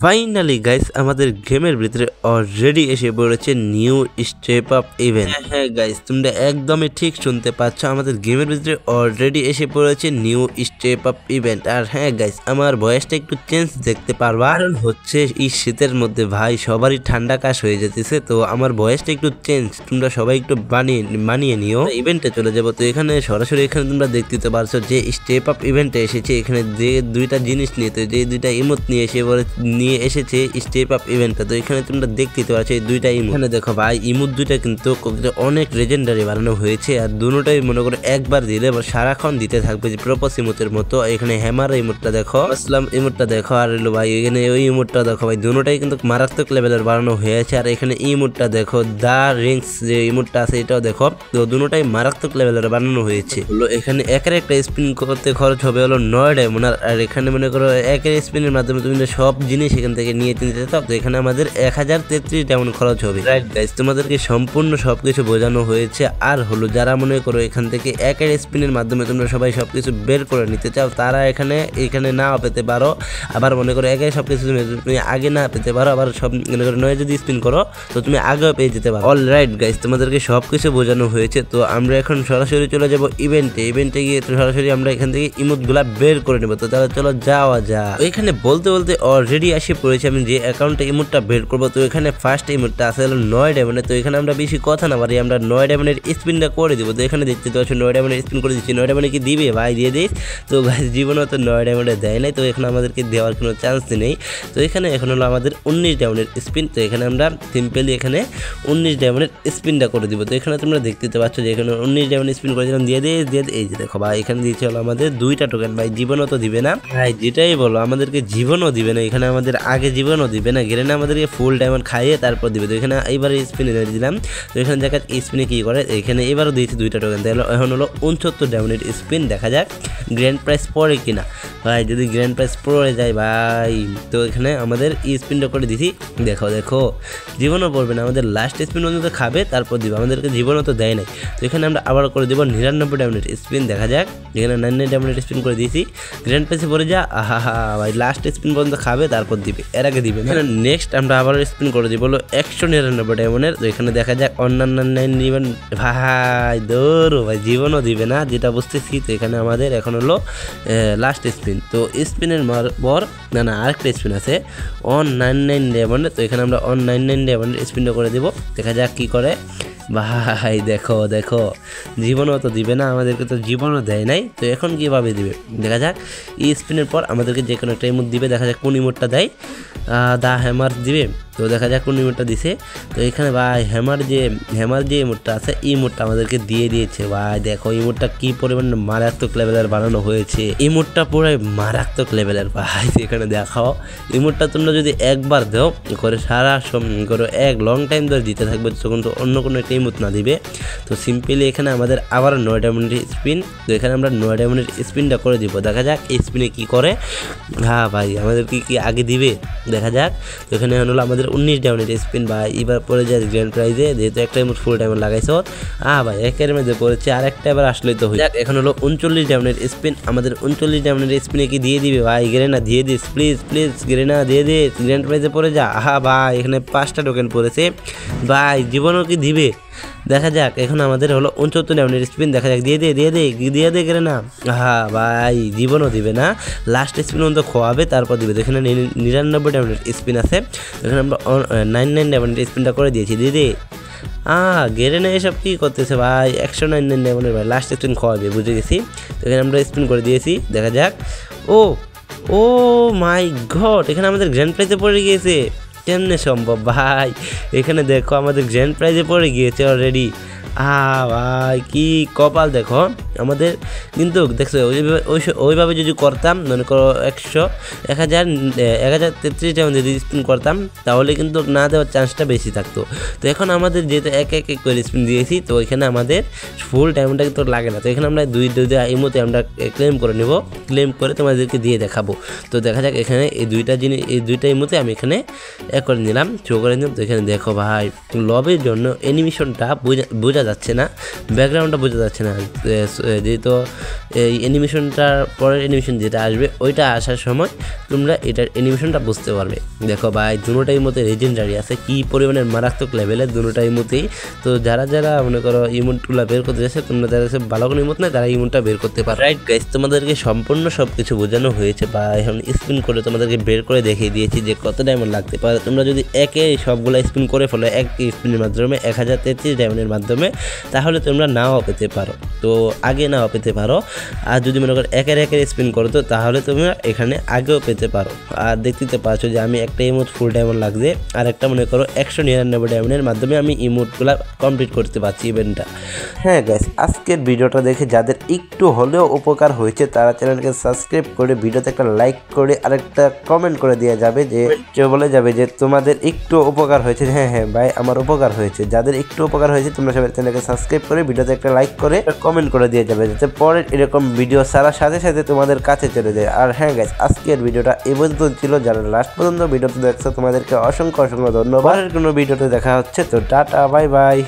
Finally guys আমাদের গেমের ভিতরে অলরেডি এসে পড়েছে নিউ স্টেপ আপ ইভেন্ট। হ্যাঁ গাইস, তোমরা একদমই ঠিক শুনতে পাচ্ছ, আমাদের গেমের ভিতরে অলরেডি এসে পড়েছে নিউ স্টেপ আপ ইভেন্ট। আর হ্যাঁ গাইস, আমার ভয়েসটা একটু চেঞ্জ দেখতে পারবা, কারণ হচ্ছে এই শীতের মধ্যে ভাই সবারই ঠান্ডা কাশ হয়ে যেতেছে, তো আমার ভয়েসটা একটু চেঞ্জ, তোমরা সবাই একটু মানিয়ে নিও। ইভেন্টে চলে যাবো, তো এখানে সরাসরি এখানে তোমরা দেখতে পারছো যে স্টেপ আপ ইভেন্টে এসেছে, এখানে যে দুইটা জিনিস নিয়ে, তো যে দুইটা ইমোট নিয়ে এসেছে স্টেপ আপ ইভেন্টটা। তো এখানে তোমরা দেখতে পাচ্ছ এই দুইটা ইমোট। এখানে দেখো ভাই, ইমোট দুইটা কিন্তু অনেক লেজেন্ডারি বানানো হয়েছে, আর দুটোটাই মনে করো একবার দিলে সারাক্ষণ দিতে থাকবে, যে প্রপোজ ইমোটের মতো। এখানে হ্যামার ইমোটটা দেখো, আসলাম ইমোটটা দেখো, আর এলো ভাই এখানে ওই ইমোটটা দেখো ভাই, দুটোটাই কিন্তু মারাত্মক লেভেলের বানানো হয়েছে। আর এখানে ইমোটটা দেখো, দা রিংস যে ইমোটটা আছে এটাও দেখো, তো দুটোটাই মারাত্মক লেভেলের বানানো হয়েছে। হলো এখানে একের একটা স্পিন করতে খরচ হবে হলো 9 ডায়মন্ড। আর এখানে মনে করো একের স্পিনের মাধ্যমে তুমি সব জিনিস এখান থেকে নিয়ে নিতে চাও, তো এখানে আমাদের 1033 ডায়মন্ড খরচ হবে। রাইট গাইস, তোমাদেরকে সম্পূর্ণ সবকিছু বোঝানো হয়েছে। আর হলো যারা মনে করো এখান থেকে একের স্পিনের মাধ্যমে তোমরা সবাই সবকিছু বের করে নিতে চাও, তারা এখানে নাও পেতে পারো। আবার মনে করো একে সবকিছু তুমি আগে না পেতে পারো, আবার সব মনে করো 9 যদি স্পিন করো তো তুমি আগেও পেয়ে যেতে পারো। অল রাইট গাইস, তোমাদেরকে সবকিছু বোঝানো হয়েছে। তো আমরা এখন সরাসরি চলে যাব ইভেন্টে গিয়ে সরাসরি আমরা এখান থেকে ইমোট গুলা বের করে নেবো। তো তাহলে চলো যাওয়া যাক। এখানে বলতে বলতে অলরেডি আসে পড়েছে আমি যে অ্যাকাউন্টে ইমোটটা বের করবো। তো এখানে ফার্স্ট ইমোটটা আছে হলো 9 ডায়মন্ডে। তো এখানে আমরা বেশি কথা না পারি, আমরা 9 ডায়মন্ডের স্পিনটা করে দিব। তো এখানে দেখতে পাচ্ছ 9 ডায়মন্ডের স্পিন করে দিচ্ছি। 9 ডায়মন্ডে কি দিবে ভাই? দিয়ে দিস। তো গাইস, জীবনে তো 9 ডায়মন্ডে দেয় নাই, তো এখানে আমাদেরকে দেওয়ার কোনো চান্স নেই। তো এখানে এখন হলো আমাদের 19 ডায়মন্ডের স্পিন। তো এখানে আমরা সিম্পলি এখানে 19 ডায়মন্ডের স্পিনটা করে দিব। তো এখানে তোমরা দেখতে পাচ্ছ যে এখানে 19 ডায়মন্ড স্পিন করেছিলাম, দিয়ে এই যে দেখো ভাই, এখানে দিয়েছে হলো আমাদের 2টা টোকেন। ভাই জীবনও তো দিবে না ভাই, যেটাই বলো আমাদেরকে জীবনও দিবে না। এখানে আমাদের আগে জীবনও দিবে না, গেলে না আমাদেরকে ফুল ডায়মন্ড খাইয়ে তারপর দিবে। তো এখানে এইবার স্পিনে দিলাম। তো এখানে দেখা স্পিনে কি করে, এখানে এবারও দিয়েছে 2টা টোকেন। তাহলে এখন হলো 69 ডায়মন্ডের স্পিন। দেখা যাক গ্র্যান্ড প্রাইজ পড়ে কিনা ভাই। যদি গ্র্যান্ড প্রাইজ পড়ে যায় ভাই, তো এখানে আমাদের স্পিনটা করে দিছি। দেখো জীবনও পড়বে না, আমাদের লাস্ট স্পিন পর্যন্ত খাবে তারপর দিবে, আমাদেরকে জীবনও তো দেয় নাই। তো এখানে আমরা আবার করে দেবো 99 ডায়মন্ডের স্পিন। দেখা যাক, এখানে 99 ডায়মন্ডের স্পিন করে দিয়েছি, গ্র্যান্ড প্রাইজে পড়ে যা। আহা ভাই, লাস্ট স্পিন পর্যন্ত খাবে তারপর দিবে, এর আগে দিবে না। নেক্সট আমরা আবার স্পিন করে দিব হলো 199 ডায়মন্ডের। তো এখানে দেখা যাক অন্যান্য দিবেন ভাই, দৌড়ো ভাই, জীবনও দিবে না যেটা বুঝতেছি। তো এখানে আমাদের এখন হলো লাস্ট স্পিন। তো স্পিনের পর না আরেকটা স্পিন আছে 199 ডায়মন্ডের। তো এখানে আমরা 199 ডায়মন্ডের স্পিনটা করে দিব। দেখা যাক কি করে ভাই। দেখো জীবনও তো দিবে না, আমাদেরকে তো জীবনও দেয় নাই। তো এখন কীভাবে দিবে দেখা যাক। এই স্পিনের পর আমাদেরকে যে কোনো একটা ইমোট দিবে। দেখা যাক কোন ইমোটটা দেয়। দা হ্যামার দিবে। তো দেখা যাক কোন ইমোটটা দিছে। তো এখানে ভাই হ্যামার যে ইমোটটা আছে, এই ইমোটটা আমাদেরকে দিয়ে দিয়েছে ভাই। দেখো ইমোটটা কি পরিমাণ মারাত্মক লেভেলের বানানো হয়েছে, ইমোটটা পুরো মারাত্মক লেভেলের ভাই। এখানে দেখাও ইমোটটা তোমরা যদি একবার দাও করে সারা করে এক লং টাইম ধরে দিতে থাকবে, তখন তো অন্য কোনো একটা ইমোট না দিবে। তো সিম্পলি এখানে আমাদের আবার 9 ডায়মন্ডের স্পিন। তো এখানে আমরা 9 ডায়মন্ডের স্পিনটা করে দিব। দেখা যাক এই স্পিনে কি করে। হ্যাঁ ভাই, আমাদের কি আগে দিবে দেখা যাক। তো এখানে হলো আমাদের 19 ডায়মন্ডের স্পিন ভাই। এবার পরে যায় গ্র্যান্ড প্রাইজে, যেহেতু একটা ইমোট ফুল ডায়মন্ড লাগাইছো। ভাই একের মধ্যে পড়েছে, আরেকটা এবার আসলেই তো হয়ে যাক। এখন হলো 39 ডায়মন্ডের স্পিন। আমাদের 39 ডায়মন্ডের স্পিনে কি দিয়ে দিবে ভাই? গেরেনা দিয়ে দিস, প্লিজ গেরেনা দিয়ে দিস, গ্র্যান্ড প্রাইজে পড়ে যা। ভাই এখানে 5টা টোকেন পড়েছে ভাই, জীবনও কি দিবে দেখা যাক। এখন আমাদের হলো 69 ডায়মন্ডের স্পিন। দেখা যাক দিয়ে দে করে না। ভাই জীবনও দিবে না, লাস্ট স্পিন পর্যন্ত খোয়াবে তারপর দিবে। তো এখানে 99 ডায়মন্ডের স্পিন আছে। এখানে আমরা 99 ডায়মন্ডের স্পিনটা করে দিয়েছি। দিয়ে গেরে না, এসব কী করতেছে ভাই? 199 ডায়মন্ডের ভাই লাস্ট স্পিন খোয়াবে, বুঝে গেছি। তো এখানে আমরা স্পিন করে দিয়েছি। দেখা যাক। ও মাই গড, এখানে আমাদের গ্র্যান্ড প্রাইজে পড়ে গিয়েছে। কেমনে সম্ভব ভাই? এখানে দেখো আমাদের গ্র্যান্ড প্রাইজে পড়ে গিয়েছে অলরেডি। ভাই কি কপাল দেখো আমাদের। কিন্তু দেখছো ওইভাবে যদি করতাম, মনে করো 1033 ডায়মন্ড যদি স্পিন করতাম, তাহলে কিন্তু না দেওয়ার চান্সটা বেশি থাকতো। তো এখন আমাদের যেহেতু এক করে স্পিন দিয়েছি, তো এখানে আমাদের ফুল ডায়মন্ডটা কিন্তু লাগে না। তো এখানে আমরা দুইটা ইমোতে আমরা ক্লেম করে নেব, ক্লেম করে তোমাদেরকে দিয়ে দেখাবো। তো দেখা যাক এখানে এই দুইটা ইমোতে আমি এখানে করে নিলাম, শো করে নিলাম। তো এখানে দেখো ভাই, লবের জন্য অ্যানিমেশনটা বোঝা যাচ্ছে না, ব্যাকগ্রাউন্ডটা বোঝা যাচ্ছে না। যেহেতু এই অ্যানিমেশনটার পরের অ্যানিমেশন যেটা আসবে ওইটা আসার সময় তোমরা এটার অ্যানিমেশনটা বুঝতে পারবে। দেখো ভাই দুটোটাই মধ্যে লেজেন্ডারি আছে, কি পরিমাণের মারাত্মক লেভেলের দুটোটাই মতেই। তো যারা যারা মনে করো ইমোটগুলো বের করতে যাচ্ছে, তোমরা যারা ভালো কোনো ইমোট নেই তারা ইমোটটা বের করতে পারো। রাইট গাইস, তোমাদেরকে সম্পূর্ণ সব কিছু বোঝানো হয়েছে বা এখন স্পিন করে তোমাদেরকে বের করে দেখিয়ে দিয়েছি যে কত ডায়মন্ড লাগতে পারে। তোমরা যদি একে সবগুলো স্পিন করে ফেলো এক স্পিনের মাধ্যমে 1033 ডায়মন্ডের মাধ্যমে, তাহলে তোমরা নাও পেতে পারো। তো আগে নাও পেতে পারো, আর যদি মনে করো একের স্পিন করো তো তাহলে তোমরা এখানে আগেও পেতে পারো। আর দেখতে পাচ্ছ যে আমি একটা ইমোট ফুল ডায়মন্ড লাগছে, আর একটা মনে করো 199 ডায়মন্ডের মাধ্যমে আমি ইমোটগুলো কমপ্লিট করতে পারছি ইভেন্টটা। হ্যাঁ গাইস, আজকের ভিডিওটা দেখে যাদের একটু হলেও উপকার হয়েছে তারা চ্যানেলকে সাবস্ক্রাইব করে ভিডিওতে একটা লাইক করে আরেকটা কমেন্ট করে দেওয়া যাবে, যে বলে যাবে যে তোমাদের একটু উপকার হয়েছে। হ্যাঁ হ্যাঁ ভাই, আমার উপকার হয়েছে। যাদের একটু উপকার হয়েছে তোমরা সবাই চ্যানেলকে সাবস্ক্রাইব করে ভিডিওতে একটা লাইক করে কমেন্ট করে দিয়ে যাবে, যাতে পরের এরকম ভিডিও ছাড়ার সাথে সাথে তোমাদের কাছে চলে যায়। আর হ্যাঁ গাইস, আজকের ভিডিওটা এই পর্যন্ত ছিল। যারা লাস্ট পর্যন্ত ভিডিওতে দেখছো তোমাদেরকে অসংখ্য ধন্যবাদ। কোনো ভিডিওতে দেখা হচ্ছে, তো টাটা বাই বাই।